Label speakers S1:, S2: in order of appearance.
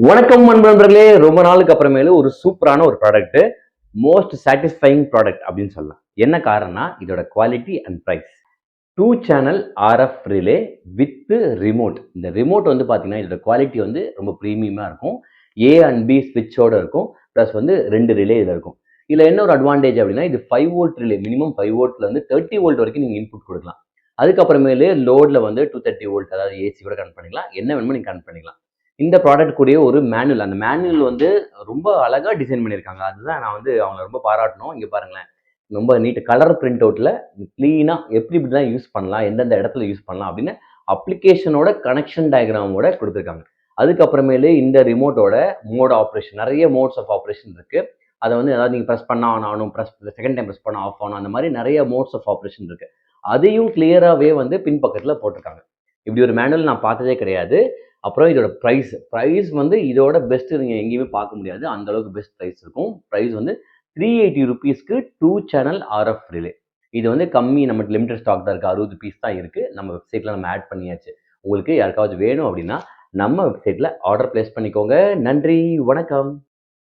S1: வணக்கம் நண்பர்களே, ரொம்ப நாளுக்கு அப்புறமேலு ஒரு சூப்பரான ஒரு ப்ராடக்ட், மோஸ்ட் சாட்டிஸ்ஃபைங் ப்ராடக்ட் அப்படின்னு சொல்லலாம். என்ன காரணம்னா இதோட quality and price. 2 channel RF relay with remote. இந்த ரிமோட் வந்து பார்த்தீங்கன்னா இதோட குவாலிட்டி வந்து ரொம்ப ப்ரீமியமாக இருக்கும். ஏ அண்ட் பி ஸ்விட்சோட இருக்கும். ப்ளஸ் வந்து 2 ரிலே இதில் இருக்கும். இதில் என்ன ஒரு அட்வான்டேஜ் அப்படின்னா இது 5 வோல்ட் ரிலே, மினிமம் 5 வோல்ட்ல இருந்து 30 வோல்ட் வரைக்கும் நீங்கள் இன்புட் கொடுக்கலாம். அதுக்கப்புறமேலு லோடில் வந்து 230 வோல்ட், அதாவது ஏசி கூட கனெக்ட் பண்ணிக்கலாம். என்ன வேணுமோ நீங்கள் கனெக்ட் பண்ணிக்கலாம். இந்த ப்ராடக்ட் கூடிய ஒரு மேனுவல், அந்த மேனுவல் வந்து ரொம்ப அழகா டிசைன் பண்ணியிருக்காங்க. அதுதான் நான் வந்து அவங்களை ரொம்ப பாராட்டணும். இங்க பாருங்களேன், ரொம்ப நீட் கலர் பிரிண்ட் அவுட்ல கிளீனா எப்படி இப்படிலாம் யூஸ் பண்ணலாம், எந்தெந்த இடத்துல யூஸ் பண்ணலாம் அப்படின்னு அப்ளிகேஷனோட கனெக்ஷன் டயக்ராமோட கொடுத்துருக்காங்க. அதுக்கப்புறமேலு இந்த ரிமோட்டோட மோட் ஆப்ரேஷன், நிறைய மோட்ஸ் ஆஃப் ஆப்ரேஷன் இருக்கு. அதை வந்து ஏதாவது நீங்கள் ப்ரெஸ் பண்ணா ஆன் ஆகணும், செகண்ட் டைம் ப்ரெஸ் பண்ண ஆஃப் ஆகணும், அந்த மாதிரி நிறைய மோட்ஸ் ஆஃப் ஆப்ரேஷன் இருக்கு. அதையும் கிளியராகவே வந்து பின்பக்கத்தில் போட்டிருக்காங்க. இப்படி ஒரு மேனுவல் நான் பார்த்ததே கிடையாது. அப்புறம் இதோட ப்ரைஸ் வந்து இதோட பெஸ்ட் நீங்கள் எங்கேயுமே பார்க்க முடியாது. அந்த அளவுக்கு பெஸ்ட் ப்ரைஸ் இருக்கும். ப்ரைஸ் வந்து 380 ருபீஸ்க்கு 2 சேனல் ஆர்எஃப் ரிலே. இது வந்து கம்மி, நம்ம லிமிடெட் ஸ்டாக் தான் இருக்குது. 60 பீஸ் தான் இருக்குது. நம்ம வெப்சைட்டில் நம்ம ஆட் பண்ணியாச்சு. உங்களுக்கு யாருக்காவது வேணும் அப்படின்னா நம்ம வெப்சைட்டில் ஆர்டர் பிளேஸ் பண்ணிக்கோங்க. நன்றி, வணக்கம்.